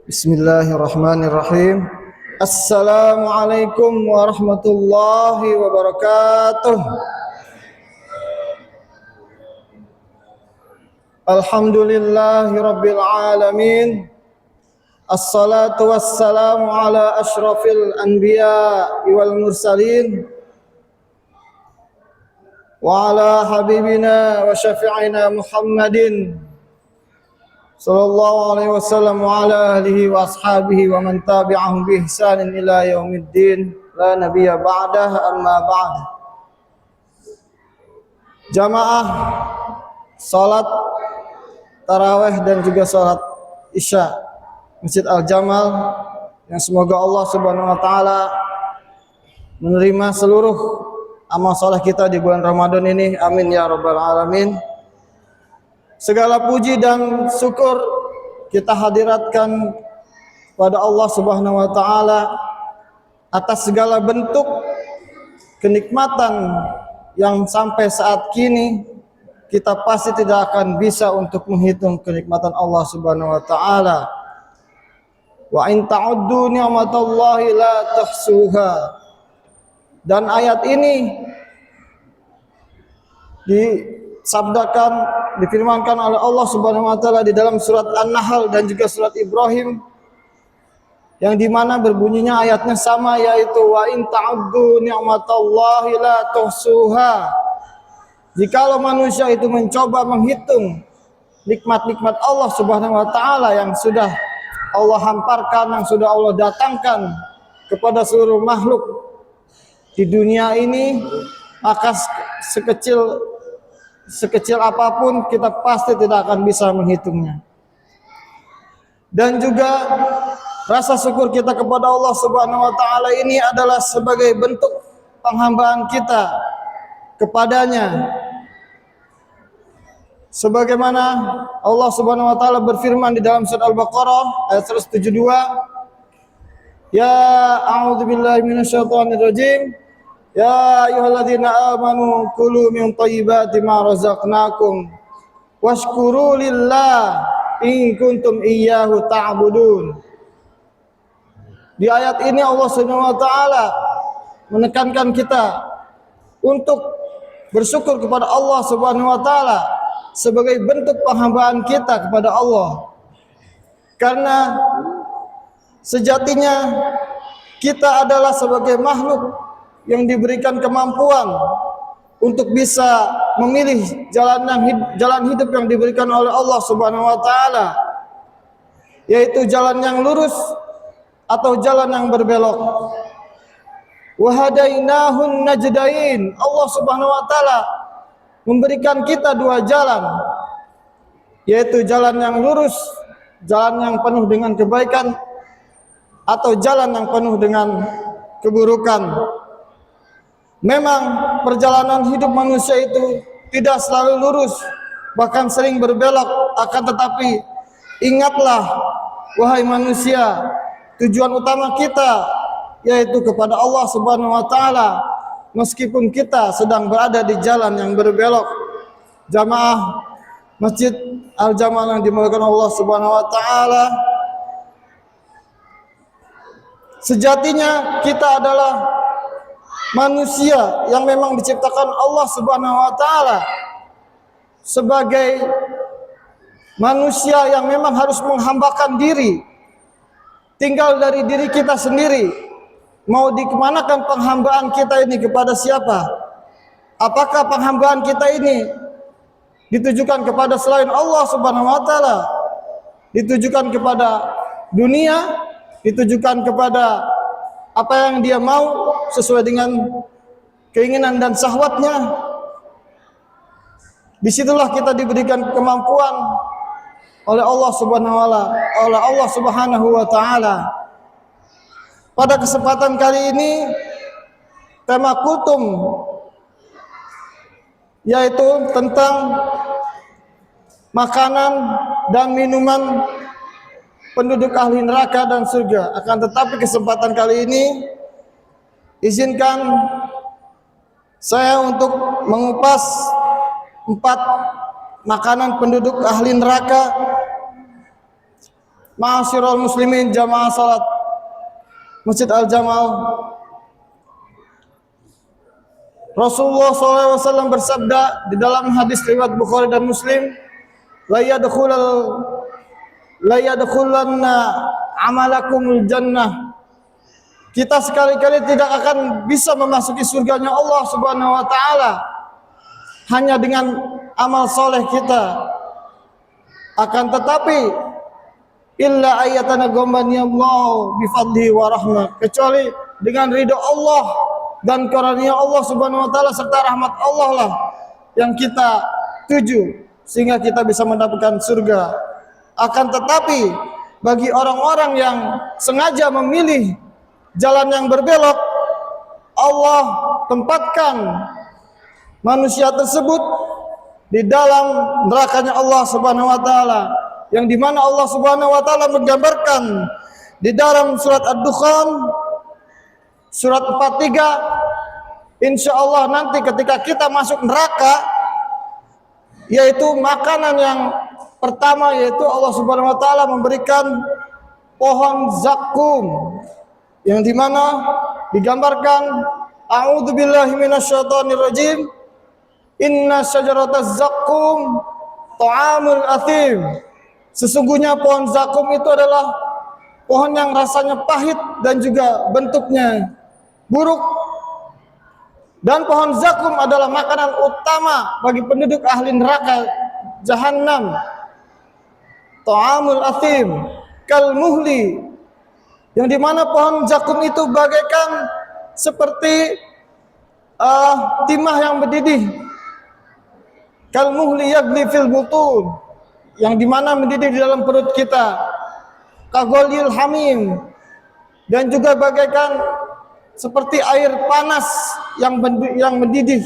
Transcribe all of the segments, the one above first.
Bismillahirrahmanirrahim. Assalamualaikum warahmatullahi wabarakatuh. Alhamdulillahi rabbil alamin. Assalatu wassalamu ala ashrafil anbiya wal mursalin wa ala habibina wa syafi'ina Muhammadin sallallahu alaihi wasallam wa ala alihi wa ashabihi wa man tabi'ahum bi ihsanin ila yaumiddin la nabiyya ba'dah amma ba'd. Jamaah salat tarawih dan juga salat isya Masjid Al-Jamal yang semoga Allah Subhanahu wa taala menerima seluruh amal saleh kita di bulan Ramadan ini, amin ya rabbal alamin. Segala puji dan syukur kita hadiratkan pada Allah Subhanahu wa taala atas segala bentuk kenikmatan yang sampai saat kini kita pasti tidak akan bisa untuk menghitung kenikmatan Allah Subhanahu wa taala. Wa in ta'uddu ni'matallahi la tuhsuha. Dan ayat ini difirmankan oleh Allah Subhanahu wa taala di dalam surat An-Nahl dan juga surat Ibrahim, yang dimana berbunyinya ayatnya sama, yaitu wa in ta'uddu ni'matallahi la tuhsuha. Jikalau manusia itu mencoba menghitung nikmat-nikmat Allah Subhanahu wa taala yang sudah Allah hamparkan, yang sudah Allah datangkan kepada seluruh makhluk di dunia ini, maka sekecil apapun kita pasti tidak akan bisa menghitungnya. Dan juga rasa syukur kita kepada Allah Subhanahu wa taala ini adalah sebagai bentuk penghambaan kita kepadanya. Sebagaimana Allah Subhanahu wa taala berfirman di dalam surat Al-Baqarah ayat 172, ya a'udzubillahi minasyaitonir rajim, ya ayyuhalladzina amanu kulu min thayyibati ma razaqnakum washkuru lillah in kuntum iyyahu ta'budun. Di ayat ini Allah Subhanahu wa taala menekankan kita untuk bersyukur kepada Allah Subhanahu wa taala sebagai bentuk penghambaan kita kepada Allah. Karena sejatinya kita adalah sebagai makhluk yang diberikan kemampuan untuk bisa memilih jalan hidup yang diberikan oleh Allah Subhanahu wa taala, yaitu jalan yang lurus atau jalan yang berbelok. Wa hadainahun najdain. Allah Subhanahu wa taala memberikan kita dua jalan, yaitu jalan yang lurus, jalan yang penuh dengan kebaikan, atau jalan yang penuh dengan keburukan. Memang perjalanan hidup manusia itu tidak selalu lurus, bahkan sering berbelok. Akan tetapi ingatlah, wahai manusia, tujuan utama kita yaitu kepada Allah Subhanahu wa taala, meskipun kita sedang berada di jalan yang berbelok. Jamaah Masjid Al-Jamal yang dimuliakan Allah Subhanahu wa taala, sejatinya kita adalah manusia yang memang diciptakan Allah Subhanahu wa taala sebagai manusia yang memang harus menghambakan diri, tinggal dari diri kita sendiri. Mau dikemanakan penghambaan kita ini, kepada siapa? Apakah penghambaan kita ini ditujukan kepada selain Allah Subhanahu wa taala, ditujukan kepada dunia, ditujukan kepada apa yang dia mau sesuai dengan keinginan dan syahwatnya? Disitulah kita diberikan kemampuan oleh Allah Subhanahu wa taala. Pada kesempatan kali ini tema kultum yaitu tentang makanan dan minuman penduduk ahli neraka dan surga. Akan tetapi kesempatan kali ini izinkan saya untuk mengupas 4 makanan penduduk ahli neraka Ma'asyiral muslimin jamaah salat Masjid Al-Jamal, Rasulullah SAW bersabda di dalam hadis riwayat Bukhari dan Muslim, la yadkhulanna amalakumul jannah. Kita sekali-kali tidak akan bisa memasuki surganya Allah Subhanahu wa taala hanya dengan amal soleh kita. Akan tetapi illa ayatana gombani Allah bifadlihi wa rahmah, kecuali dengan ridha Allah dan karunia Allah Subhanahu wa taala serta rahmat Allah lah yang kita tuju sehingga kita bisa mendapatkan surga. Akan tetapi bagi orang-orang yang sengaja memilih jalan yang berbelok, Allah tempatkan manusia tersebut di dalam nerakanya Allah Subhanahu wa taala, yang dimana Allah Subhanahu wa taala menggambarkan di dalam surat Ad-Dukhan surat 43, insyaallah nanti ketika kita masuk neraka, yaitu makanan yang pertama yaitu Allah Subhanahu wa taala memberikan pohon zakum, yang dimana digambarkan a'udzubillahi minasyaitonirrajim, inna syajarataz zakum ta'amul athim. Sesungguhnya pohon zakum itu adalah pohon yang rasanya pahit dan juga bentuknya buruk, dan pohon zakum adalah makanan utama bagi penduduk ahli neraka Jahannam. Ta'amul athim kal muhli, yang dimana pohon zakum itu bagaikan seperti timah yang mendidih, kal muhli yagli fil butun, yang dimana mendidih di dalam perut kita, kagolil hamim, dan juga bagaikan seperti air panas yang mendidih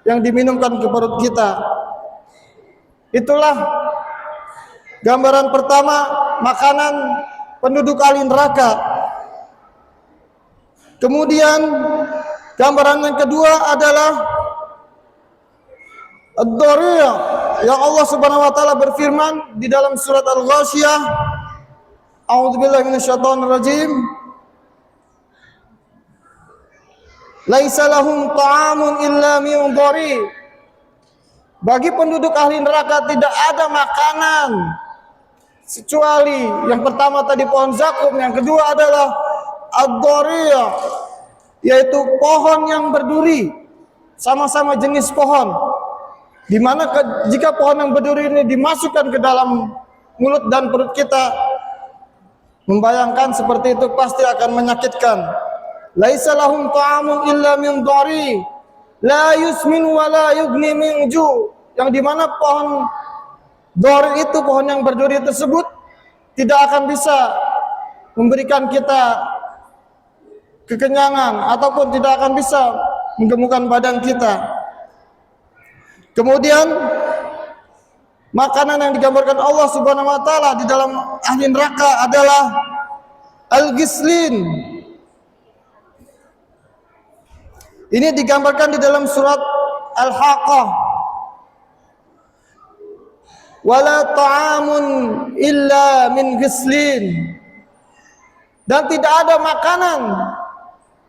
yang diminumkan ke perut kita. Itulah gambaran pertama makanan penduduk ahli neraka. Kemudian gambaran yang kedua adalah ad-dhari', yang Allah Subhanahu wa taala berfirman di dalam surat Al-Ghasyiyah, a'udzubillahi minasyaitonirrajim, laisa lahum ta'amun illa min dhari'. Bagi penduduk ahli neraka tidak ada makanan kecuali yang pertama tadi pohon zakum, yang kedua adalah ad-dhari', yaitu pohon yang berduri, sama-sama jenis pohon, di mana jika pohon yang berduri ini dimasukkan ke dalam mulut dan perut kita, membayangkan seperti itu pasti akan menyakitkan. Laisa lahum ta'amun illa min dhari' la yusmin wa la yughni min ju', yang dimana pohon dhari itu, pohon yang berduri tersebut tidak akan bisa memberikan kita kekenyangan ataupun tidak akan bisa menggemukkan badan kita. Kemudian makanan yang digambarkan Allah Subhanahu wa taala di dalam ahli neraka adalah al-ghislin. Ini digambarkan di dalam surat Al-Haqqah, wala ta'amun illa min ghislin, dan tidak ada makanan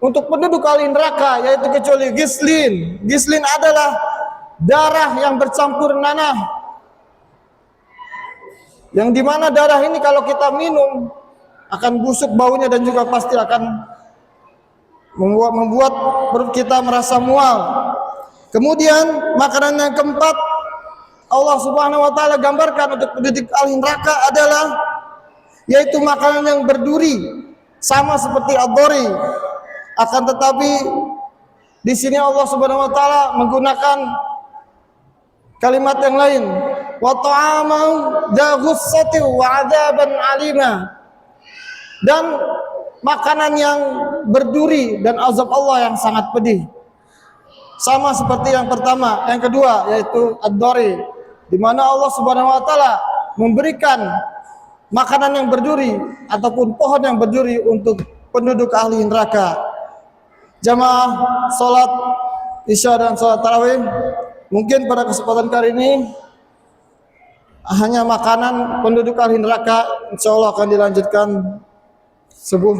untuk penduduk ahli neraka yaitu kecuali ghislin. Ghislin adalah darah yang bercampur nanah, yang dimana darah ini kalau kita minum akan busuk baunya dan juga pasti akan membuat perut kita merasa mual. Kemudian makanan yang keempat Allah Subhanahu wa taala gambarkan untuk penduduk ahli neraka adalah yaitu makanan yang berduri, sama seperti ad-dhari. Akan tetapi di sini Allah Subhanahu wa taala menggunakan kalimat yang lain, wa ta'aman dha ghussati wa 'adzaban 'alima, dan makanan yang berduri dan azab Allah yang sangat pedih, sama seperti yang pertama. Yang kedua yaitu ad-dhari, di mana Allah Subhanahu wa taala memberikan makanan yang berduri ataupun pohon yang berduri untuk penduduk ahli neraka. Jamaah salat Isya dan salat tarawih, mungkin pada kesempatan kali ini hanya makanan penduduk ahli neraka, insyaallah akan dilanjutkan subuh.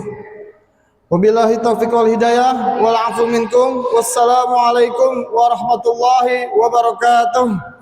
Wabillahi taufiq wal hidayah wal afu minkum. Wassalamualaikum warahmatullahi wabarakatuh.